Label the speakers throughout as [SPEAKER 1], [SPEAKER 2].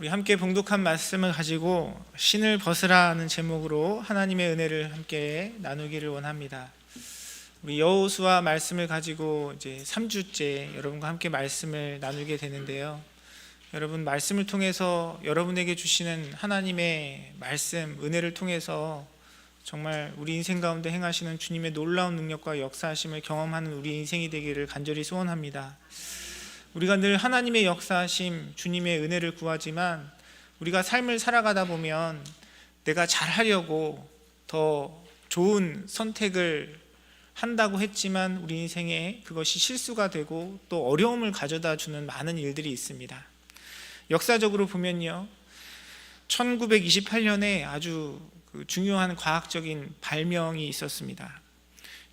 [SPEAKER 1] 우리 함께 봉독한 말씀을 가지고 신을 벗으라는 제목으로 하나님의 은혜를 함께 나누기를 원합니다. 우리 여호수아 말씀을 가지고 이제 3주째 여러분과 함께 말씀을 나누게 되는데요. 여러분, 말씀을 통해서 여러분에게 주시는 하나님의 말씀, 은혜를 통해서 정말 우리 인생 가운데 행하시는 주님의 놀라운 능력과 역사하심을 경험하는 우리 인생이 되기를 간절히 소원합니다. 우리가 늘 하나님의 역사하심, 주님의 은혜를 구하지만 우리가 삶을 살아가다 보면 내가 잘하려고 더 좋은 선택을 한다고 했지만 우리 인생에 그것이 실수가 되고 또 어려움을 가져다 주는 많은 일들이 있습니다. 역사적으로 보면요, 1928년에 아주 중요한 과학적인 발명이 있었습니다.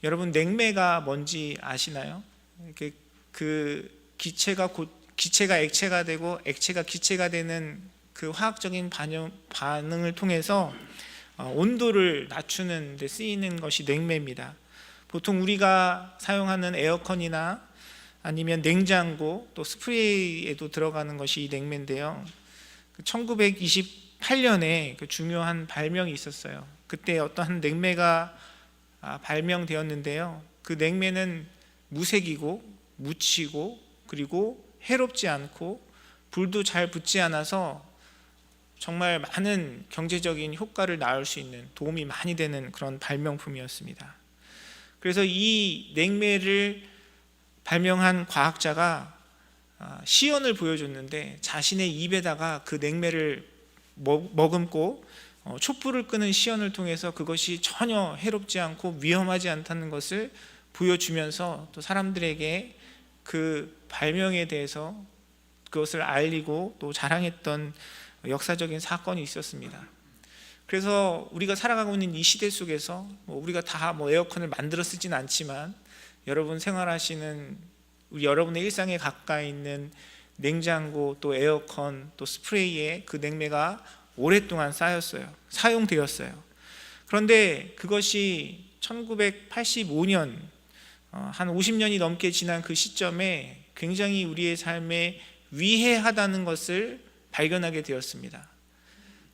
[SPEAKER 1] 여러분, 냉매가 뭔지 아시나요? 기체가 액체가 되고 액체가 기체가 되는 그 화학적인 반응을 통해서 온도를 낮추는 데 쓰이는 것이 냉매입니다. 보통 우리가 사용하는 에어컨이나 아니면 냉장고 또 스프레이에도 들어가는 것이 이 냉매인데요. 1928년에 그 중요한 발명이 있었어요. 그때 어떠한 냉매가 발명되었는데요. 그 냉매는 무색이고 묻히고 그리고 해롭지 않고 불도 잘 붙지 않아서 정말 많은 경제적인 효과를 낳을 수 있는, 도움이 많이 되는 그런 발명품이었습니다. 그래서 이 냉매를 발명한 과학자가 시연을 보여줬는데 자신의 입에다가 그 냉매를 머금고 촛불을 끄는 시연을 통해서 그것이 전혀 해롭지 않고 위험하지 않다는 것을 보여주면서 또 사람들에게 그 발명에 대해서 그것을 알리고 또 자랑했던 역사적인 사건이 있었습니다. 그래서 우리가 살아가고 있는 이 시대 속에서 우리가 다 에어컨을 만들어 쓰진 않지만 여러분 생활하시는 여러분의 일상에 가까이 있는 냉장고 또 에어컨 또 스프레이에 그 냉매가 오랫동안 사용되었어요. 그런데 그것이 1985년 한 50년이 넘게 지난 그 시점에 굉장히 우리의 삶에 위해하다는 것을 발견하게 되었습니다.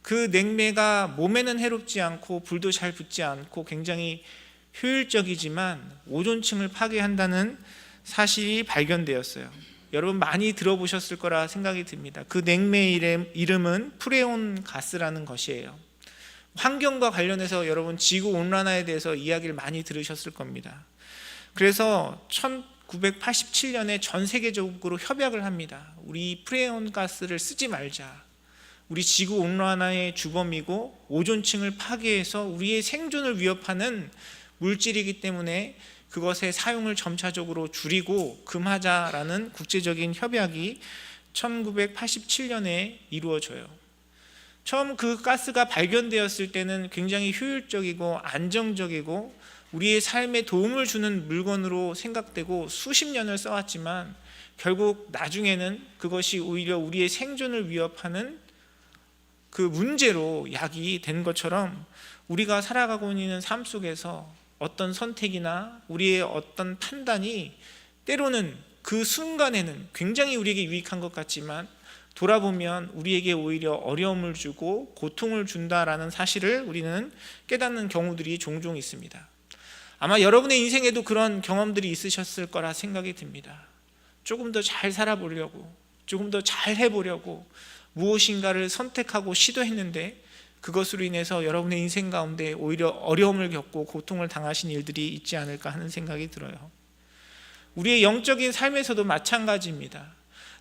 [SPEAKER 1] 그 냉매가 몸에는 해롭지 않고 불도 잘 붙지 않고 굉장히 효율적이지만 오존층을 파괴한다는 사실이 발견되었어요. 여러분 많이 들어보셨을 거라 생각이 듭니다. 그 냉매의 이름은 프레온 가스라는 것이에요. 환경과 관련해서 여러분 지구 온난화에 대해서 이야기를 많이 들으셨을 겁니다. 그래서 1987년에 전 세계적으로 협약을 합니다. 우리 프레온 가스를 쓰지 말자. 우리 지구 온난화의 주범이고 오존층을 파괴해서 우리의 생존을 위협하는 물질이기 때문에 그것의 사용을 점차적으로 줄이고 금하자라는 국제적인 협약이 1987년에 이루어져요. 처음 그 가스가 발견되었을 때는 굉장히 효율적이고 안정적이고 우리의 삶에 도움을 주는 물건으로 생각되고 수십 년을 써왔지만 결국 나중에는 그것이 오히려 우리의 생존을 위협하는 그 문제로 야기된 것처럼 우리가 살아가고 있는 삶 속에서 어떤 선택이나 우리의 어떤 판단이 때로는 그 순간에는 굉장히 우리에게 유익한 것 같지만 돌아보면 우리에게 오히려 어려움을 주고 고통을 준다라는 사실을 우리는 깨닫는 경우들이 종종 있습니다. 아마 여러분의 인생에도 그런 경험들이 있으셨을 거라 생각이 듭니다. 조금 더 잘 살아보려고, 조금 더 잘 해보려고 무엇인가를 선택하고 시도했는데 그것으로 인해서 여러분의 인생 가운데 오히려 어려움을 겪고 고통을 당하신 일들이 있지 않을까 하는 생각이 들어요. 우리의 영적인 삶에서도 마찬가지입니다.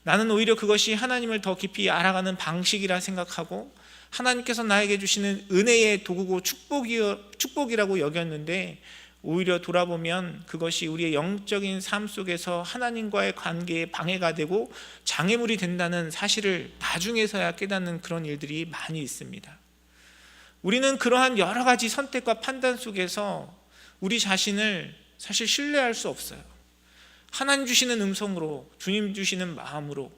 [SPEAKER 1] 나는 오히려 그것이 하나님을 더 깊이 알아가는 방식이라 생각하고 하나님께서 나에게 주시는 은혜의 도구고 축복이라고 여겼는데 오히려 돌아보면 그것이 우리의 영적인 삶 속에서 하나님과의 관계에 방해가 되고 장애물이 된다는 사실을 나중에서야 깨닫는 그런 일들이 많이 있습니다. 우리는 그러한 여러 가지 선택과 판단 속에서 우리 자신을 사실 신뢰할 수 없어요. 하나님 주시는 음성으로, 주님 주시는 마음으로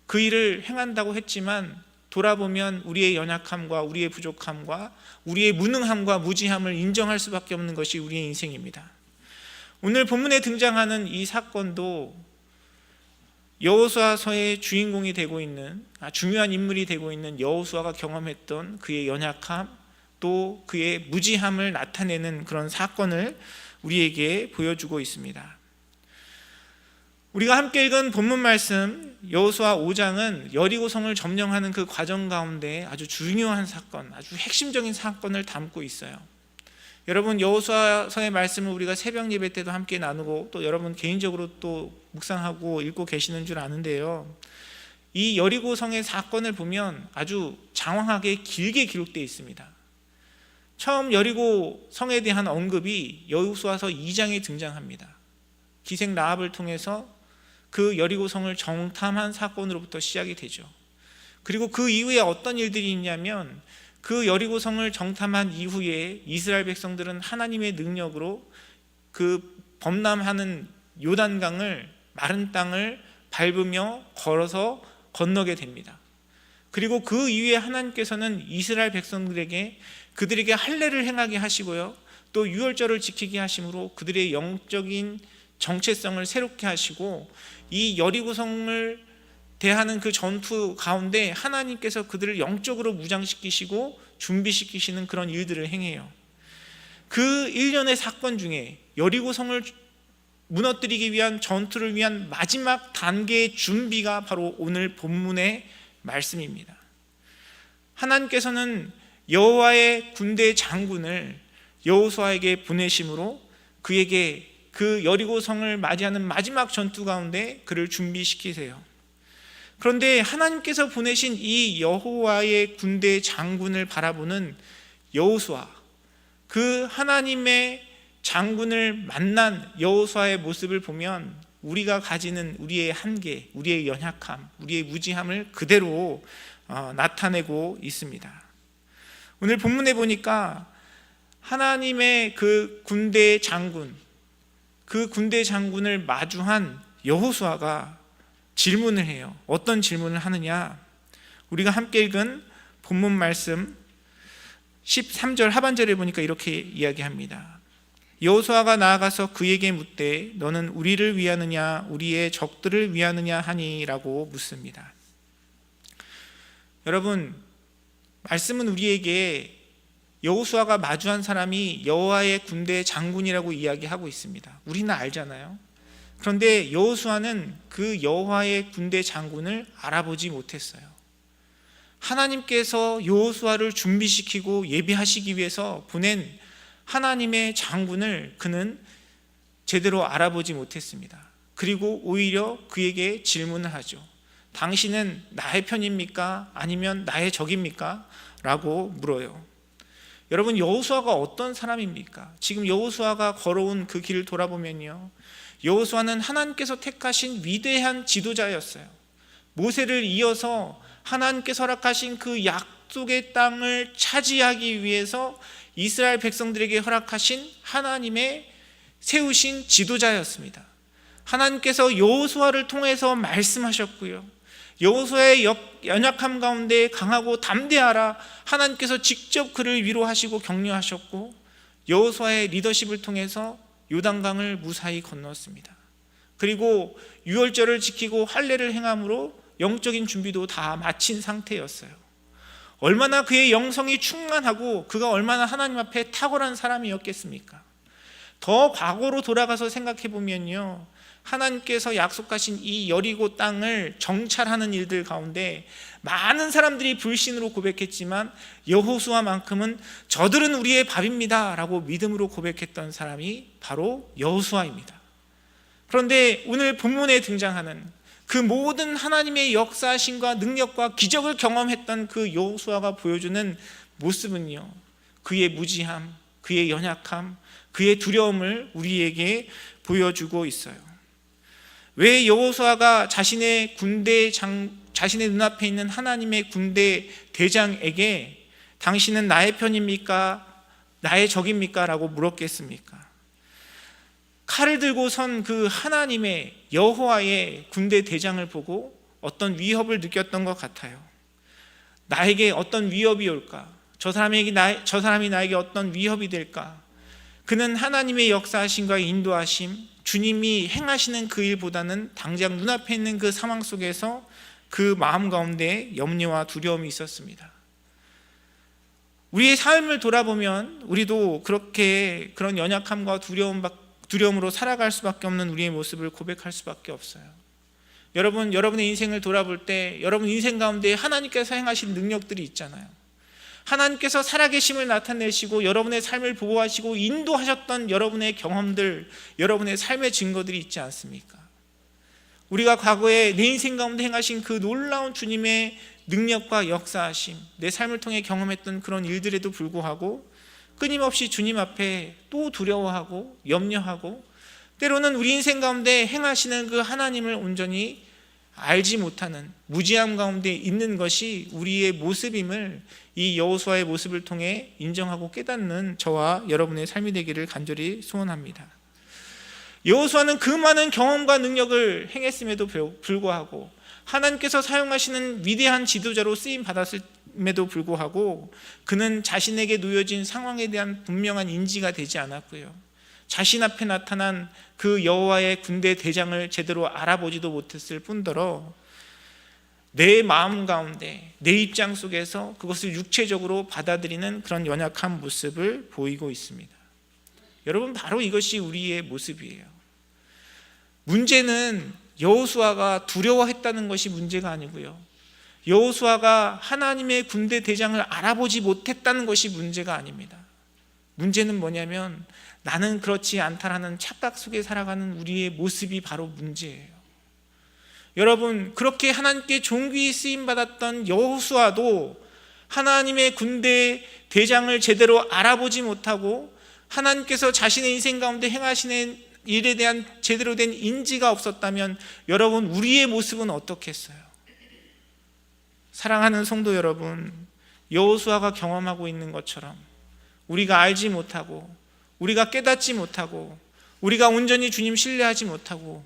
[SPEAKER 1] 그 일을 행한다고 했지만 돌아보면 우리의 연약함과 우리의 부족함과 우리의 무능함과 무지함을 인정할 수밖에 없는 것이 우리의 인생입니다. 오늘 본문에 등장하는 이 사건도 여호수아서의 주인공이 되고 있는 중요한 인물이 되고 있는 여호수아가 경험했던 그의 연약함, 또 그의 무지함을 나타내는 그런 사건을 우리에게 보여주고 있습니다. 우리가 함께 읽은 본문 말씀 여호수아 5장은 여리고성을 점령하는 그 과정 가운데 아주 중요한 사건, 아주 핵심적인 사건을 담고 있어요. 여러분, 여호수아서의 말씀을 우리가 새벽 예배 때도 함께 나누고 또 여러분 개인적으로 또 묵상하고 읽고 계시는 줄 아는데요, 이 여리고성의 사건을 보면 아주 장황하게 길게 기록되어 있습니다. 처음 여리고성에 대한 언급이 여호수아서 2장에 등장합니다. 기생 라합을 통해서 그 여리고성을 정탐한 사건으로부터 시작이 되죠. 그리고 그 이후에 어떤 일들이 있냐면, 그 여리고성을 정탐한 이후에 이스라엘 백성들은 하나님의 능력으로 그 범람하는 요단강을, 마른 땅을 밟으며 걸어서 건너게 됩니다. 그리고 그 이후에 하나님께서는 이스라엘 백성들에게 그들에게 할례를 행하게 하시고요, 또 유월절을 지키게 하심으로 그들의 영적인 정체성을 새롭게 하시고, 이 여리고성을 대하는 그 전투 가운데 하나님께서 그들을 영적으로 무장시키시고 준비시키시는 그런 일들을 행해요. 그 일련의 사건 중에 여리고성을 무너뜨리기 위한 전투를 위한 마지막 단계의 준비가 바로 오늘 본문의 말씀입니다. 하나님께서는 여호와의 군대 장군을 여호수아에게 보내심으로 그에게 그 여리고성을 맞이하는 마지막 전투 가운데 그를 준비시키세요. 그런데 하나님께서 보내신 이 여호와의 군대 장군을 바라보는 여호수아, 그 하나님의 장군을 만난 여호수아의 모습을 보면 우리가 가지는 우리의 한계, 우리의 연약함, 우리의 무지함을 그대로 나타내고 있습니다. 오늘 본문에 보니까 하나님의 그 군대 장군, 그 군대 장군을 마주한 여호수아가 질문을 해요. 어떤 질문을 하느냐? 우리가 함께 읽은 본문 말씀 13절 하반절에 보니까 이렇게 이야기합니다. 여호수아가 나아가서 그에게 묻되 너는 우리를 위하느냐 우리의 적들을 위하느냐 하니라고 묻습니다. 여러분, 말씀은 우리에게 여호수아가 마주한 사람이 여호와의 군대 장군이라고 이야기하고 있습니다. 우리는 알잖아요. 그런데 여호수아는 그 여호와의 군대 장군을 알아보지 못했어요. 하나님께서 여호수아를 준비시키고 예비하시기 위해서 보낸 하나님의 장군을 그는 제대로 알아보지 못했습니다. 그리고 오히려 그에게 질문을 하죠. 당신은 나의 편입니까? 아니면 나의 적입니까? 라고 물어요. 여러분, 여호수아가 어떤 사람입니까? 지금 여호수아가 걸어온 그 길을 돌아보면요, 여호수아는 하나님께서 택하신 위대한 지도자였어요. 모세를 이어서 하나님께서 허락하신 그 약속의 땅을 차지하기 위해서 이스라엘 백성들에게 허락하신 하나님의 세우신 지도자였습니다. 하나님께서 여호수아를 통해서 말씀하셨고요, 여호수아의 연약함 가운데 강하고 담대하라 하나님께서 직접 그를 위로하시고 격려하셨고, 여호수아의 리더십을 통해서 요단강을 무사히 건넜습니다. 그리고 유월절을 지키고 할례를 행함으로 영적인 준비도 다 마친 상태였어요. 얼마나 그의 영성이 충만하고 그가 얼마나 하나님 앞에 탁월한 사람이었겠습니까? 더 과거로 돌아가서 생각해 보면요, 하나님께서 약속하신 이 여리고 땅을 정찰하는 일들 가운데 많은 사람들이 불신으로 고백했지만 여호수아만큼은 저들은 우리의 밥입니다 라고 믿음으로 고백했던 사람이 바로 여호수아입니다. 그런데 오늘 본문에 등장하는 그 모든 하나님의 역사하심과 능력과 기적을 경험했던 그 여호수아가 보여주는 모습은요, 그의 무지함, 그의 연약함, 그의 두려움을 우리에게 보여주고 있어요. 왜 여호수아가 자신의 눈앞에 있는 하나님의 군대 대장에게 당신은 나의 편입니까? 나의 적입니까? 라고 물었겠습니까? 칼을 들고 선 그 하나님의 여호와의 군대 대장을 보고 어떤 위협을 느꼈던 것 같아요. 나에게 어떤 위협이 올까? 저 사람이 나에게 어떤 위협이 될까? 그는 하나님의 역사하심과 인도하심, 주님이 행하시는 그 일보다는 당장 눈앞에 있는 그 상황 속에서 그 마음 가운데 염려와 두려움이 있었습니다. 우리의 삶을 돌아보면 우리도 그렇게 그런 연약함과 두려움으로 살아갈 수밖에 없는 우리의 모습을 고백할 수밖에 없어요. 여러분의 인생을 돌아볼 때 여러분 인생 가운데 하나님께서 행하신 능력들이 있잖아요. 하나님께서 살아계심을 나타내시고 여러분의 삶을 보호하시고 인도하셨던 여러분의 경험들, 여러분의 삶의 증거들이 있지 않습니까? 우리가 과거에 내 인생 가운데 행하신 그 놀라운 주님의 능력과 역사하심, 내 삶을 통해 경험했던 그런 일들에도 불구하고 끊임없이 주님 앞에 또 두려워하고 염려하고 때로는 우리 인생 가운데 행하시는 그 하나님을 온전히 알지 못하는 무지함 가운데 있는 것이 우리의 모습임을 이 여호수아의 모습을 통해 인정하고 깨닫는 저와 여러분의 삶이 되기를 간절히 소원합니다. 여호수아는 그 많은 경험과 능력을 행했음에도 불구하고 하나님께서 사용하시는 위대한 지도자로 쓰임 받았음에도 불구하고 그는 자신에게 놓여진 상황에 대한 분명한 인지가 되지 않았고요, 자신 앞에 나타난 그 여호와의 군대 대장을 제대로 알아보지도 못했을 뿐더러 내 마음 가운데 내 입장 속에서 그것을 육체적으로 받아들이는 그런 연약한 모습을 보이고 있습니다. 여러분, 바로 이것이 우리의 모습이에요. 문제는 여호수아가 두려워했다는 것이 문제가 아니고요, 여호수아가 하나님의 군대 대장을 알아보지 못했다는 것이 문제가 아닙니다. 문제는 뭐냐면 나는 그렇지 않다라는 착각 속에 살아가는 우리의 모습이 바로 문제예요. 여러분, 그렇게 하나님께 존귀히 쓰임받았던 여호수아도 하나님의 군대 대장을 제대로 알아보지 못하고 하나님께서 자신의 인생 가운데 행하시는 일에 대한 제대로 된 인지가 없었다면 여러분, 우리의 모습은 어떻겠어요? 사랑하는 성도 여러분, 여호수아가 경험하고 있는 것처럼 우리가 알지 못하고 우리가 깨닫지 못하고 우리가 온전히 주님 신뢰하지 못하고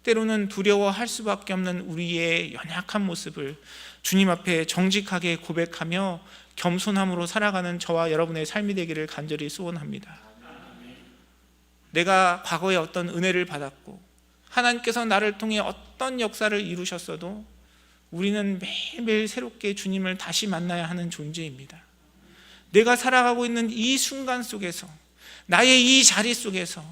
[SPEAKER 1] 때로는 두려워할 수밖에 없는 우리의 연약한 모습을 주님 앞에 정직하게 고백하며 겸손함으로 살아가는 저와 여러분의 삶이 되기를 간절히 소원합니다. 내가 과거에 어떤 은혜를 받았고 하나님께서 나를 통해 어떤 역사를 이루셨어도 우리는 매일매일 새롭게 주님을 다시 만나야 하는 존재입니다. 내가 살아가고 있는 이 순간 속에서, 나의 이 자리 속에서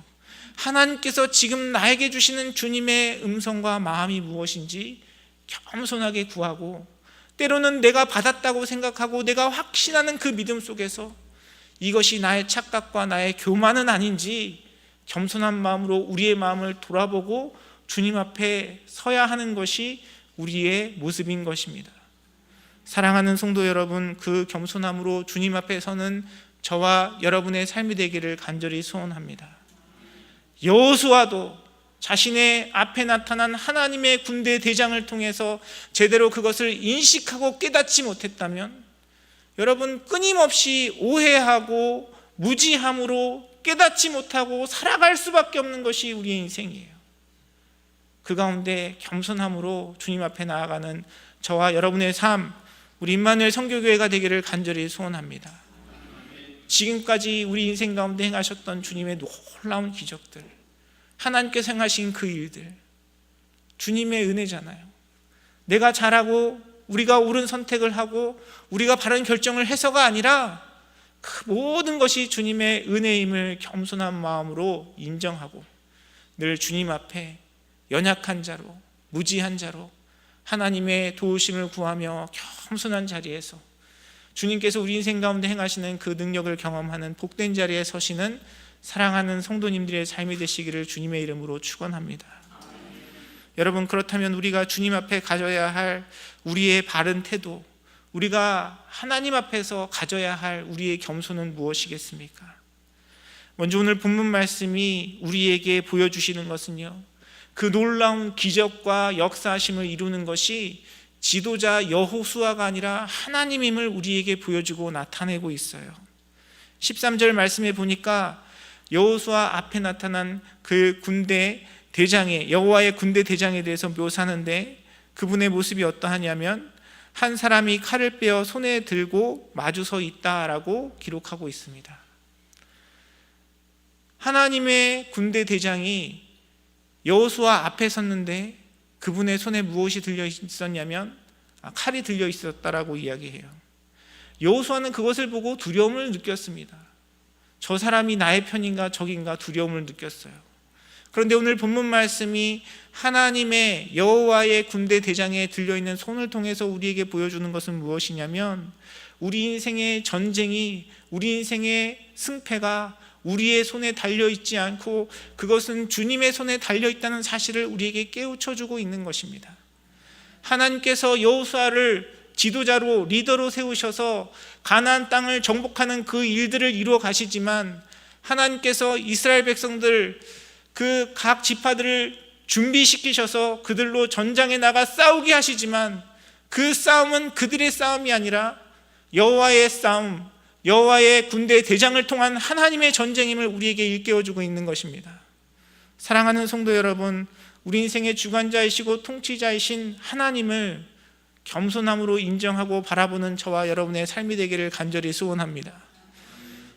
[SPEAKER 1] 하나님께서 지금 나에게 주시는 주님의 음성과 마음이 무엇인지 겸손하게 구하고, 때로는 내가 받았다고 생각하고 내가 확신하는 그 믿음 속에서 이것이 나의 착각과 나의 교만은 아닌지 겸손한 마음으로 우리의 마음을 돌아보고 주님 앞에 서야 하는 것이 우리의 모습인 것입니다. 사랑하는 성도 여러분, 그 겸손함으로 주님 앞에 서는 저와 여러분의 삶이 되기를 간절히 소원합니다. 여호수아도 자신의 앞에 나타난 하나님의 군대 대장을 통해서 제대로 그것을 인식하고 깨닫지 못했다면 여러분, 끊임없이 오해하고 무지함으로 깨닫지 못하고 살아갈 수밖에 없는 것이 우리의 인생이에요. 그 가운데 겸손함으로 주님 앞에 나아가는 저와 여러분의 삶, 우리 임마누엘 선교교회가 되기를 간절히 소원합니다. 지금까지 우리 인생 가운데 행하셨던 주님의 놀라운 기적들, 하나님께서 행하신 그 일들, 주님의 은혜잖아요. 내가 잘하고 우리가 옳은 선택을 하고 우리가 바른 결정을 해서가 아니라 그 모든 것이 주님의 은혜임을 겸손한 마음으로 인정하고 늘 주님 앞에 연약한 자로, 무지한 자로 하나님의 도우심을 구하며 겸손한 자리에서 주님께서 우리 인생 가운데 행하시는 그 능력을 경험하는 복된 자리에 서시는 사랑하는 성도님들의 삶이 되시기를 주님의 이름으로 축원합니다. 여러분, 그렇다면 우리가 주님 앞에 가져야 할 우리의 바른 태도, 우리가 하나님 앞에서 가져야 할 우리의 겸손은 무엇이겠습니까? 먼저 오늘 본문 말씀이 우리에게 보여주시는 것은요, 그 놀라운 기적과 역사하심을 이루는 것이 지도자 여호수아가 아니라 하나님임을 우리에게 보여주고 나타내고 있어요. 13절 말씀에 보니까 여호수아 앞에 나타난 그 군대 대장의, 여호와의 군대 대장에 대해서 묘사하는데 그분의 모습이 어떠하냐면 한 사람이 칼을 빼어 손에 들고 마주 서 있다라고 기록하고 있습니다. 하나님의 군대 대장이 여호수아 앞에 섰는데 그분의 손에 무엇이 들려 있었냐면 칼이 들려 있었다라고 이야기해요. 여호수아는 그것을 보고 두려움을 느꼈습니다. 저 사람이 나의 편인가 적인가 두려움을 느꼈어요. 그런데 오늘 본문 말씀이 하나님의 여호와의 군대 대장에 들려있는 손을 통해서 우리에게 보여주는 것은 무엇이냐면 우리 인생의 전쟁이, 우리 인생의 승패가 우리의 손에 달려있지 않고 그것은 주님의 손에 달려있다는 사실을 우리에게 깨우쳐주고 있는 것입니다. 하나님께서 여호수아를 지도자로 리더로 세우셔서 가나안 땅을 정복하는 그 일들을 이루어 가시지만 하나님께서 이스라엘 백성들 그 각 지파들을 준비시키셔서 그들로 전장에 나가 싸우게 하시지만 그 싸움은 그들의 싸움이 아니라 여호와의 싸움, 여호와의 군대 대장을 통한 하나님의 전쟁임을 우리에게 일깨워주고 있는 것입니다. 사랑하는 성도 여러분, 우리 인생의 주관자이시고 통치자이신 하나님을 겸손함으로 인정하고 바라보는 저와 여러분의 삶이 되기를 간절히 소원합니다.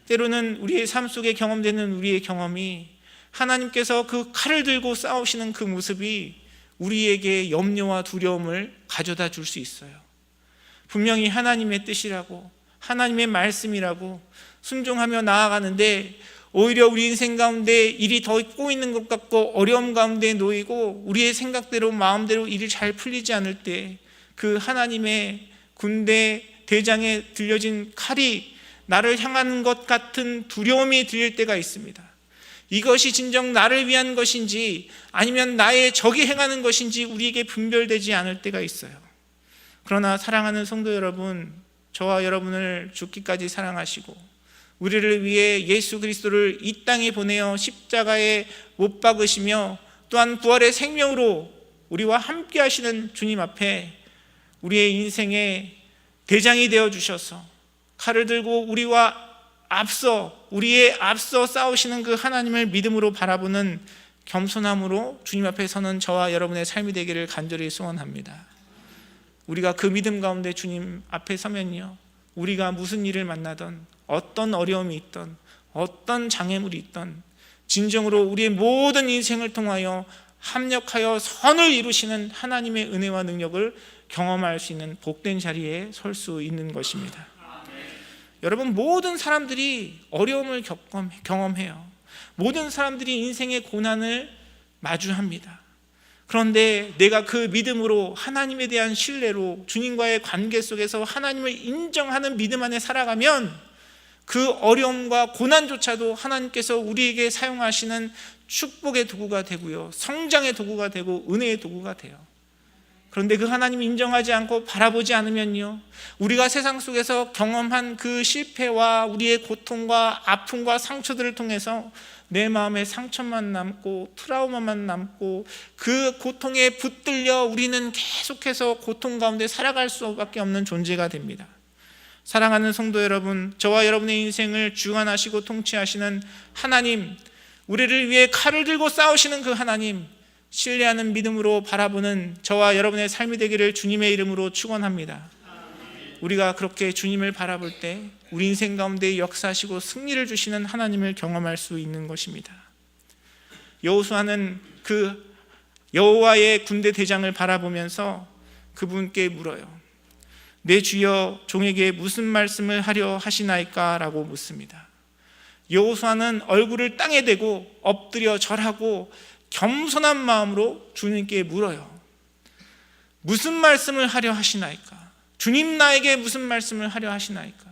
[SPEAKER 1] 때로는 우리의 삶 속에 경험되는 우리의 경험이 하나님께서 그 칼을 들고 싸우시는 그 모습이 우리에게 염려와 두려움을 가져다 줄 수 있어요. 분명히 하나님의 뜻이라고, 하나님의 말씀이라고 순종하며 나아가는데 오히려 우리 인생 가운데 일이 더 꼬이는 것 같고 어려움 가운데 놓이고 우리의 생각대로 마음대로 일이 잘 풀리지 않을 때 그 하나님의 군대 대장에 들려진 칼이 나를 향하는 것 같은 두려움이 들릴 때가 있습니다. 이것이 진정 나를 위한 것인지 아니면 나의 적이 행하는 것인지 우리에게 분별되지 않을 때가 있어요. 그러나 사랑하는 성도 여러분, 저와 여러분을 죽기까지 사랑하시고 우리를 위해 예수 그리스도를 이 땅에 보내어 십자가에 못 박으시며 또한 부활의 생명으로 우리와 함께 하시는 주님 앞에 우리의 인생의 대장이 되어 주셔서 칼을 들고 우리의 앞서 싸우시는 그 하나님을 믿음으로 바라보는 겸손함으로 주님 앞에 서는 저와 여러분의 삶이 되기를 간절히 소원합니다. 우리가 그 믿음 가운데 주님 앞에 서면요, 우리가 무슨 일을 만나던 어떤 어려움이 있던 어떤 장애물이 있던 진정으로 우리의 모든 인생을 통하여 합력하여 선을 이루시는 하나님의 은혜와 능력을 경험할 수 있는 복된 자리에 설 수 있는 것입니다. 여러분, 모든 사람들이 어려움을 경험해요. 모든 사람들이 인생의 고난을 마주합니다. 그런데 내가 그 믿음으로 하나님에 대한 신뢰로 주님과의 관계 속에서 하나님을 인정하는 믿음 안에 살아가면 그 어려움과 고난조차도 하나님께서 우리에게 사용하시는 축복의 도구가 되고요, 성장의 도구가 되고 은혜의 도구가 돼요. 그런데 그 하나님 인정하지 않고 바라보지 않으면요, 우리가 세상 속에서 경험한 그 실패와 우리의 고통과 아픔과 상처들을 통해서 내 마음에 상처만 남고 트라우마만 남고 그 고통에 붙들려 우리는 계속해서 고통 가운데 살아갈 수밖에 없는 존재가 됩니다. 사랑하는 성도 여러분, 저와 여러분의 인생을 주관하시고 통치하시는 하나님, 우리를 위해 칼을 들고 싸우시는 그 하나님, 신뢰하는 믿음으로 바라보는 저와 여러분의 삶이 되기를 주님의 이름으로 축원합니다. 우리가 그렇게 주님을 바라볼 때 우리 인생 가운데 역사하시고 승리를 주시는 하나님을 경험할 수 있는 것입니다. 여호수아는 그 여호와의 군대 대장을 바라보면서 그분께 물어요. 내 주여, 종에게 무슨 말씀을 하려 하시나이까? 라고 묻습니다. 여호수아는 얼굴을 땅에 대고 엎드려 절하고 겸손한 마음으로 주님께 물어요. 무슨 말씀을 하려 하시나이까? 주님, 나에게 무슨 말씀을 하려 하시나이까?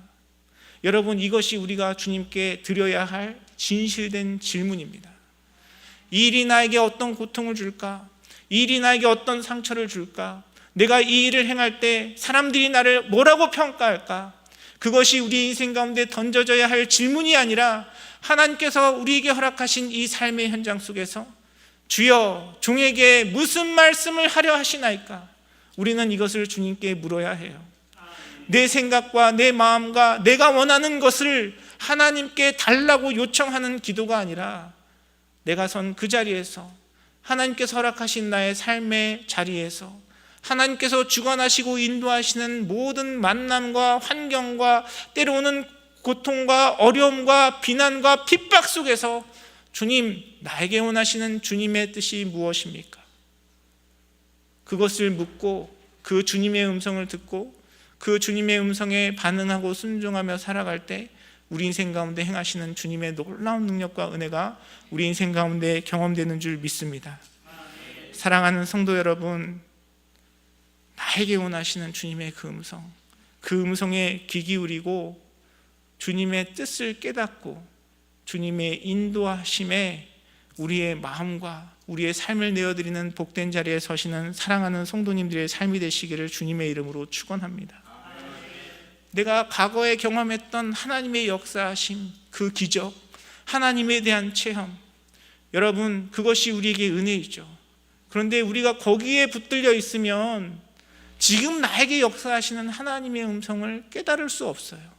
[SPEAKER 1] 여러분, 이것이 우리가 주님께 드려야 할 진실된 질문입니다. 이 일이 나에게 어떤 고통을 줄까? 이 일이 나에게 어떤 상처를 줄까? 내가 이 일을 행할 때 사람들이 나를 뭐라고 평가할까? 그것이 우리 인생 가운데 던져져야 할 질문이 아니라 하나님께서 우리에게 허락하신 이 삶의 현장 속에서 주여, 종에게 무슨 말씀을 하려 하시나이까? 우리는 이것을 주님께 물어야 해요. 내 생각과 내 마음과 내가 원하는 것을 하나님께 달라고 요청하는 기도가 아니라 내가 선 그 자리에서 하나님께서 허락하신 나의 삶의 자리에서 하나님께서 주관하시고 인도하시는 모든 만남과 환경과 때로는 고통과 어려움과 비난과 핍박 속에서 주님, 나에게 원하시는 주님의 뜻이 무엇입니까? 그것을 묻고 그 주님의 음성을 듣고 그 주님의 음성에 반응하고 순종하며 살아갈 때 우리 인생 가운데 행하시는 주님의 놀라운 능력과 은혜가 우리 인생 가운데 경험되는 줄 믿습니다. 사랑하는 성도 여러분, 나에게 원하시는 주님의 그 음성에 귀 기울이고 주님의 뜻을 깨닫고 주님의 인도하심에 우리의 마음과 우리의 삶을 내어드리는 복된 자리에 서시는 사랑하는 성도님들의 삶이 되시기를 주님의 이름으로 축원합니다. 내가 과거에 경험했던 하나님의 역사하심, 그 기적, 하나님에 대한 체험, 여러분, 그것이 우리에게 은혜이죠. 그런데 우리가 거기에 붙들려 있으면 지금 나에게 역사하시는 하나님의 음성을 깨달을 수 없어요.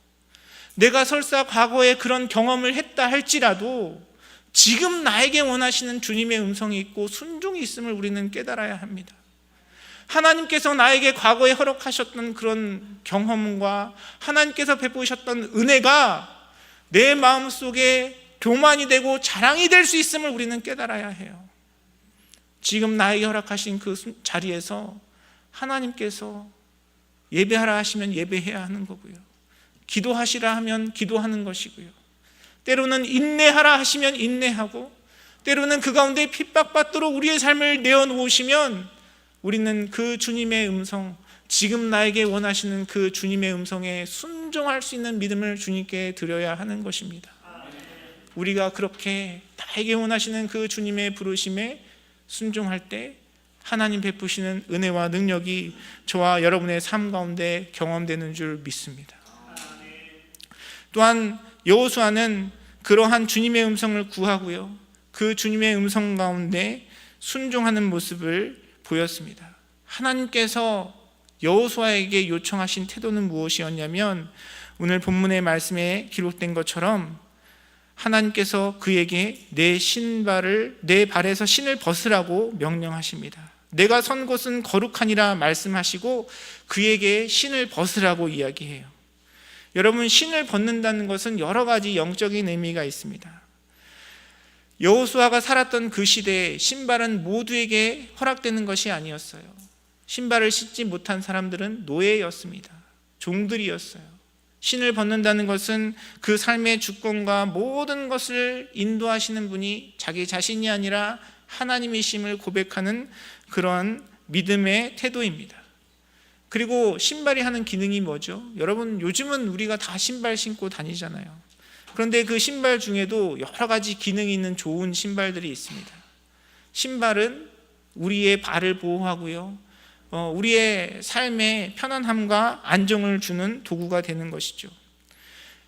[SPEAKER 1] 내가 설사 과거에 그런 경험을 했다 할지라도 지금 나에게 원하시는 주님의 음성이 있고 순종이 있음을 우리는 깨달아야 합니다. 하나님께서 나에게 과거에 허락하셨던 그런 경험과 하나님께서 베푸셨던 은혜가 내 마음속에 교만이 되고 자랑이 될 수 있음을 우리는 깨달아야 해요. 지금 나에게 허락하신 그 자리에서 하나님께서 예배하라 하시면 예배해야 하는 거고요, 기도하시라 하면 기도하는 것이고요, 때로는 인내하라 하시면 인내하고, 때로는 그 가운데 핍박받도록 우리의 삶을 내어놓으시면 우리는 그 주님의 음성, 지금 나에게 원하시는 그 주님의 음성에 순종할 수 있는 믿음을 주님께 드려야 하는 것입니다. 우리가 그렇게 나에게 원하시는 그 주님의 부르심에 순종할 때 하나님 베푸시는 은혜와 능력이 저와 여러분의 삶 가운데 경험되는 줄 믿습니다. 또한 여호수아는 그러한 주님의 음성을 구하고요, 그 주님의 음성 가운데 순종하는 모습을 보였습니다. 하나님께서 여호수아에게 요청하신 태도는 무엇이었냐면, 오늘 본문의 말씀에 기록된 것처럼 하나님께서 그에게 내 발에서 신을 벗으라고 명령하십니다. 내가 선 곳은 거룩하니라 말씀하시고 그에게 신을 벗으라고 이야기해요. 여러분, 신을 벗는다는 것은 여러 가지 영적인 의미가 있습니다. 여호수아가 살았던 그 시대에 신발은 모두에게 허락되는 것이 아니었어요. 신발을 신지 못한 사람들은 노예였습니다. 종들이었어요. 신을 벗는다는 것은 그 삶의 주권과 모든 것을 인도하시는 분이 자기 자신이 아니라 하나님이심을 고백하는 그러한 믿음의 태도입니다. 그리고 신발이 하는 기능이 뭐죠? 여러분, 요즘은 우리가 다 신발 신고 다니잖아요. 그런데 그 신발 중에도 여러 가지 기능이 있는 좋은 신발들이 있습니다. 신발은 우리의 발을 보호하고요, 우리의 삶에 편안함과 안정을 주는 도구가 되는 것이죠.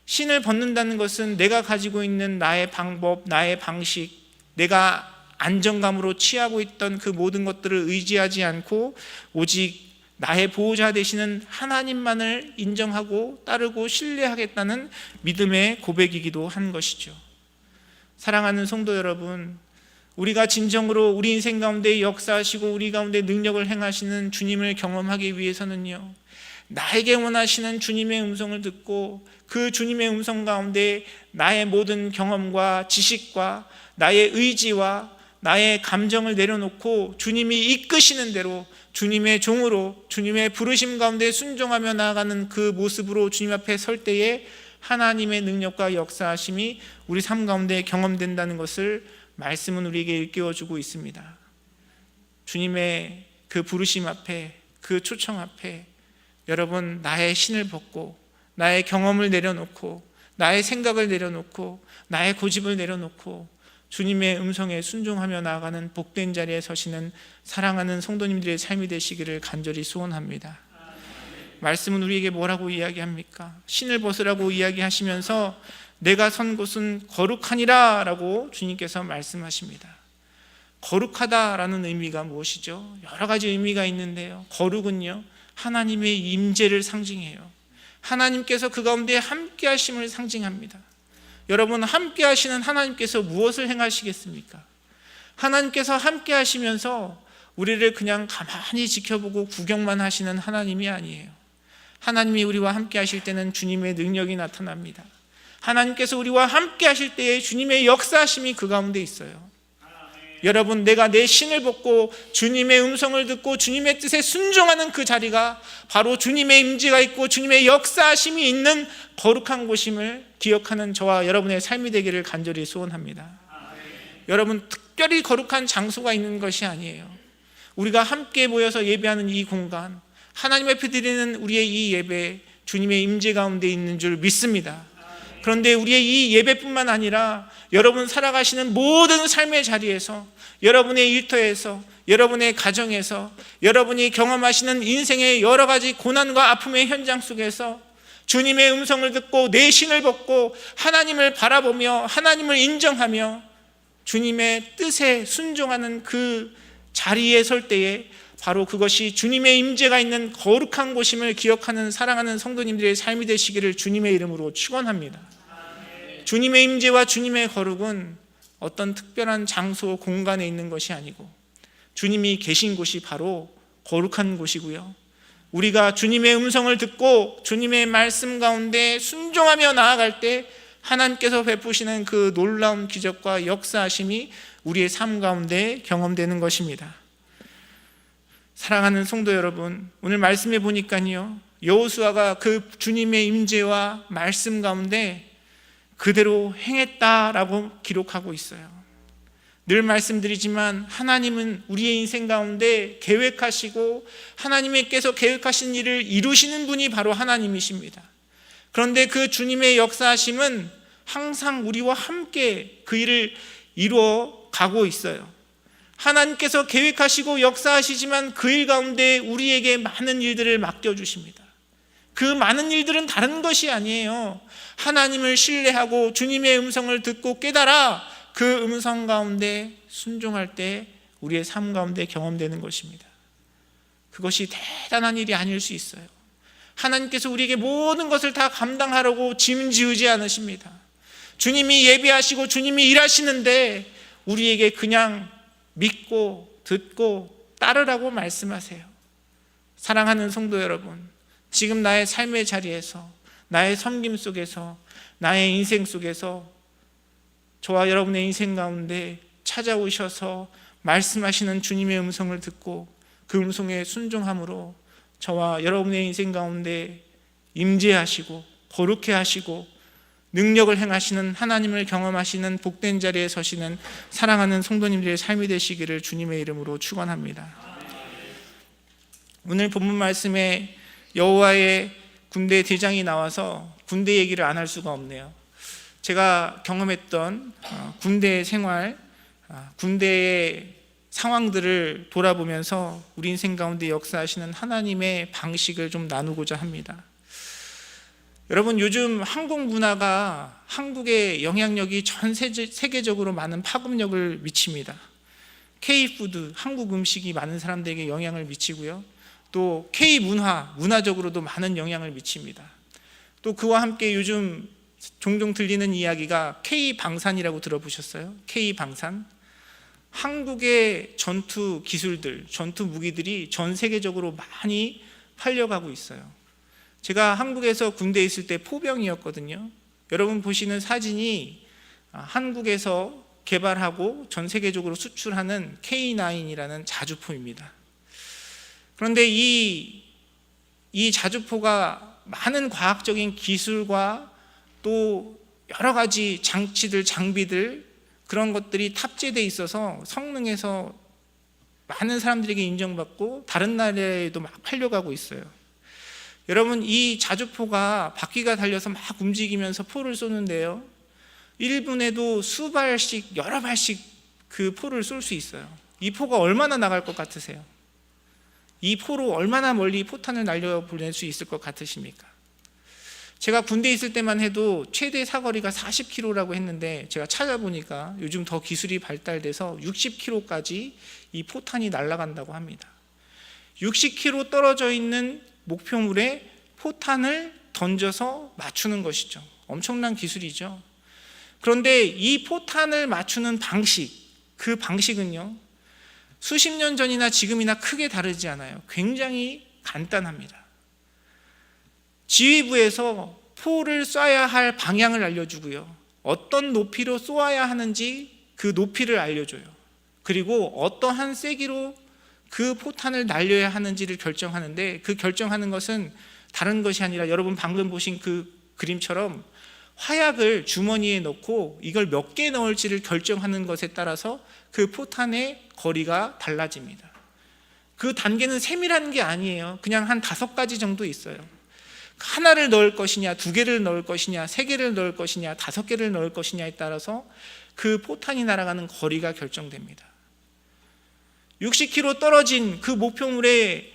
[SPEAKER 1] 신을 벗는다는 것은 내가 가지고 있는 나의 방법, 나의 방식, 내가 안정감으로 취하고 있던 그 모든 것들을 의지하지 않고 오직 나의 보호자 되시는 하나님만을 인정하고 따르고 신뢰하겠다는 믿음의 고백이기도 한 것이죠. 사랑하는 성도 여러분, 우리가 진정으로 우리 인생 가운데 역사하시고 우리 가운데 능력을 행하시는 주님을 경험하기 위해서는요, 나에게 원하시는 주님의 음성을 듣고 그 주님의 음성 가운데 나의 모든 경험과 지식과 나의 의지와 나의 감정을 내려놓고 주님이 이끄시는 대로 주님의 종으로 주님의 부르심 가운데 순종하며 나아가는 그 모습으로 주님 앞에 설 때에 하나님의 능력과 역사하심이 우리 삶 가운데 경험된다는 것을 말씀은 우리에게 일깨워주고 있습니다. 주님의 그 부르심 앞에, 그 초청 앞에 여러분, 나의 신을 벗고 나의 경험을 내려놓고 나의 생각을 내려놓고 나의 고집을 내려놓고 주님의 음성에 순종하며 나아가는 복된 자리에 서시는 사랑하는 성도님들의 삶이 되시기를 간절히 소원합니다. 말씀은 우리에게 뭐라고 이야기합니까? 신을 벗으라고 이야기하시면서 내가 선 곳은 거룩하니라 라고 주님께서 말씀하십니다. 거룩하다라는 의미가 무엇이죠? 여러 가지 의미가 있는데요, 거룩은요, 하나님의 임재를 상징해요. 하나님께서 그 가운데 함께 하심을 상징합니다. 여러분, 함께 하시는 하나님께서 무엇을 행하시겠습니까? 하나님께서 함께 하시면서 우리를 그냥 가만히 지켜보고 구경만 하시는 하나님이 아니에요. 하나님이 우리와 함께 하실 때는 주님의 능력이 나타납니다. 하나님께서 우리와 함께 하실 때에 주님의 역사하심이 그 가운데 있어요. 여러분, 내가 내 신을 벗고 주님의 음성을 듣고 주님의 뜻에 순종하는 그 자리가 바로 주님의 임재가 있고 주님의 역사하심이 있는 거룩한 곳임을 기억하는 저와 여러분의 삶이 되기를 간절히 소원합니다. 여러분, 특별히 거룩한 장소가 있는 것이 아니에요. 우리가 함께 모여서 예배하는 이 공간, 하나님 앞에 드리는 우리의 이 예배, 주님의 임재 가운데 있는 줄 믿습니다. 그런데 우리의 이 예배뿐만 아니라 여러분 살아가시는 모든 삶의 자리에서, 여러분의 일터에서, 여러분의 가정에서, 여러분이 경험하시는 인생의 여러 가지 고난과 아픔의 현장 속에서 주님의 음성을 듣고 내 신을 벗고 하나님을 바라보며 하나님을 인정하며 주님의 뜻에 순종하는 그 자리에 설 때에 바로 그것이 주님의 임재가 있는 거룩한 곳임을 기억하는 사랑하는 성도님들의 삶이 되시기를 주님의 이름으로 축원합니다. 주님의 임재와 주님의 거룩은 어떤 특별한 장소, 공간에 있는 것이 아니고 주님이 계신 곳이 바로 거룩한 곳이고요, 우리가 주님의 음성을 듣고 주님의 말씀 가운데 순종하며 나아갈 때 하나님께서 베푸시는 그 놀라운 기적과 역사하심이 우리의 삶 가운데 경험되는 것입니다. 사랑하는 성도 여러분, 오늘 말씀해 보니까요, 여호수아가 그 주님의 임재와 말씀 가운데 그대로 행했다라고 기록하고 있어요. 늘 말씀드리지만 하나님은 우리의 인생 가운데 계획하시고 하나님께서 계획하신 일을 이루시는 분이 바로 하나님이십니다. 그런데 그 주님의 역사하심은 항상 우리와 함께 그 일을 이루어 가고 있어요. 하나님께서 계획하시고 역사하시지만 그 일 가운데 우리에게 많은 일들을 맡겨주십니다. 그 많은 일들은 다른 것이 아니에요. 하나님을 신뢰하고 주님의 음성을 듣고 깨달아 그 음성 가운데 순종할 때 우리의 삶 가운데 경험되는 것입니다. 그것이 대단한 일이 아닐 수 있어요. 하나님께서 우리에게 모든 것을 다 감당하려고 짐지으지 않으십니다. 주님이 예배하시고 주님이 일하시는데 우리에게 그냥 믿고 듣고 따르라고 말씀하세요. 사랑하는 성도 여러분, 지금 나의 삶의 자리에서, 나의 섬김 속에서, 나의 인생 속에서 저와 여러분의 인생 가운데 찾아오셔서 말씀하시는 주님의 음성을 듣고 그 음성에 순종함으로 저와 여러분의 인생 가운데 임재하시고 거룩해 하시고 능력을 행하시는 하나님을 경험하시는 복된 자리에 서시는 사랑하는 성도님들의 삶이 되시기를 주님의 이름으로 축원합니다. 오늘 본문 말씀에 여호와의 군대 대장이 나와서 군대 얘기를 안 할 수가 없네요. 제가 경험했던 군대 생활, 군대의 상황들을 돌아보면서 우리 인생 가운데 역사하시는 하나님의 방식을 좀 나누고자 합니다. 여러분, 요즘 한국 문화가 한국의 영향력이 전 세계적으로 많은 파급력을 미칩니다. K푸드, 한국 음식이 많은 사람들에게 영향을 미치고요, 또 문화적으로도 많은 영향을 미칩니다. 또 그와 함께 요즘 종종 들리는 이야기가 K방산이라고 들어보셨어요? K방산. 한국의 전투 기술들, 전투 무기들이 전 세계적으로 많이 팔려가고 있어요. 제가 한국에서 군대에 있을 때 포병이었거든요. 여러분 보시는 사진이 한국에서 개발하고 전 세계적으로 수출하는 K9이라는 자주포입니다. 그런데 이 자주포가 많은 과학적인 기술과 또 여러 가지 장치들, 장비들, 그런 것들이 탑재되어 있어서 성능에서 많은 사람들에게 인정받고 다른 나라에도 막 팔려가고 있어요. 여러분, 이 자주포가 바퀴가 달려서 막 움직이면서 포를 쏘는데요, 1분에도 수발씩, 여러 발씩 그 포를 쏠 수 있어요. 이 포가 얼마나 나갈 것 같으세요? 이 포로 얼마나 멀리 포탄을 날려보낼 수 있을 것 같으십니까? 제가 군대에 있을 때만 해도 최대 사거리가 40km라고 했는데 제가 찾아보니까 요즘 더 기술이 발달돼서 60km까지 이 포탄이 날아간다고 합니다. 60km 떨어져 있는 목표물에 포탄을 던져서 맞추는 것이죠. 엄청난 기술이죠. 그런데 이 포탄을 맞추는 방식, 그 방식은요, 수십 년 전이나 지금이나 크게 다르지 않아요. 굉장히 간단합니다. 지휘부에서 포를 쏴야 할 방향을 알려주고요, 어떤 높이로 쏘아야 하는지 그 높이를 알려줘요. 그리고 어떠한 세기로 그 포탄을 날려야 하는지를 결정하는데, 그 결정하는 것은 다른 것이 아니라 여러분 방금 보신 그 그림처럼 화약을 주머니에 넣고 이걸 몇 개 넣을지를 결정하는 것에 따라서 그 포탄의 거리가 달라집니다. 그 단계는 세밀한 게 아니에요. 그냥 한 5가지 정도 있어요. 하나를 넣을 것이냐, 2개를 넣을 것이냐, 3개를 넣을 것이냐, 5개를 넣을 것이냐에 따라서 그 포탄이 날아가는 거리가 결정됩니다. 60km 떨어진 그 목표물에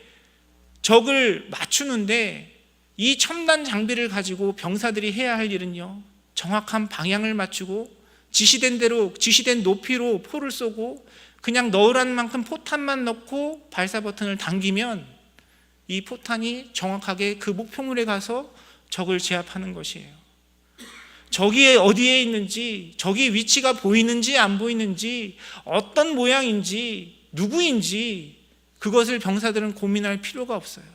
[SPEAKER 1] 적을 맞추는데, 이 첨단 장비를 가지고 병사들이 해야 할 일은요, 정확한 방향을 맞추고 지시된 대로, 지시된 높이로 포를 쏘고 그냥 넣으라는 만큼 포탄만 넣고 발사 버튼을 당기면 이 포탄이 정확하게 그 목표물에 가서 적을 제압하는 것이에요. 적이 어디에 있는지, 적이 위치가 보이는지 안 보이는지, 어떤 모양인지, 누구인지 그것을 병사들은 고민할 필요가 없어요.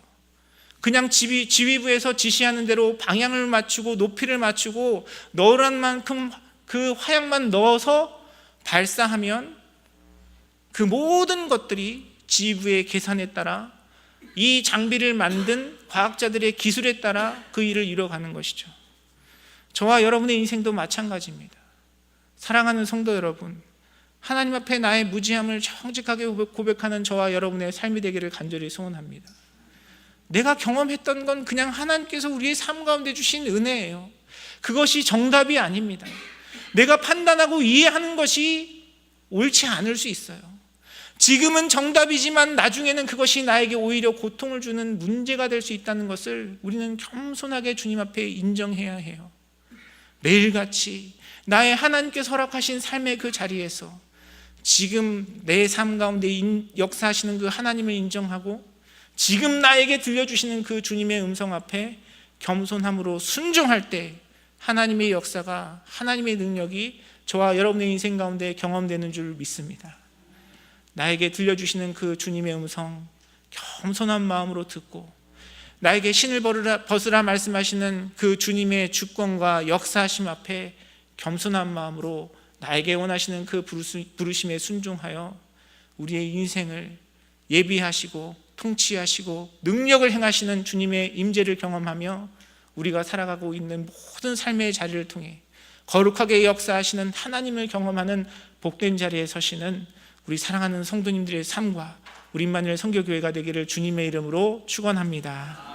[SPEAKER 1] 그냥 지휘부에서 지시하는 대로 방향을 맞추고 높이를 맞추고 넣으란 만큼 그 화약만 넣어서 발사하면 그 모든 것들이 지휘부의 계산에 따라, 이 장비를 만든 과학자들의 기술에 따라 그 일을 이뤄가는 것이죠. 저와 여러분의 인생도 마찬가지입니다. 사랑하는 성도 여러분, 하나님 앞에 나의 무지함을 정직하게 고백하는 저와 여러분의 삶이 되기를 간절히 소원합니다. 내가 경험했던 건 그냥 하나님께서 우리의 삶 가운데 주신 은혜예요. 그것이 정답이 아닙니다. 내가 판단하고 이해하는 것이 옳지 않을 수 있어요. 지금은 정답이지만 나중에는 그것이 나에게 오히려 고통을 주는 문제가 될 수 있다는 것을 우리는 겸손하게 주님 앞에 인정해야 해요. 매일같이 나의 하나님께서 허락하신 삶의 그 자리에서 지금 내 삶 가운데 역사하시는 그 하나님을 인정하고, 지금 나에게 들려주시는 그 주님의 음성 앞에 겸손함으로 순종할 때 하나님의 역사가, 하나님의 능력이 저와 여러분의 인생 가운데 경험되는 줄 믿습니다. 나에게 들려주시는 그 주님의 음성 겸손한 마음으로 듣고, 나에게 신을 벗으라 말씀하시는 그 주님의 주권과 역사하심 앞에 겸손한 마음으로 나에게 원하시는 그 부르심에 순종하여 우리의 인생을 예비하시고 통치하시고 능력을 행하시는 주님의 임재를 경험하며 우리가 살아가고 있는 모든 삶의 자리를 통해 거룩하게 역사하시는 하나님을 경험하는 복된 자리에 서시는 우리 사랑하는 성도님들의 삶과 우리 임마누엘 선교교회가 되기를 주님의 이름으로 축원합니다.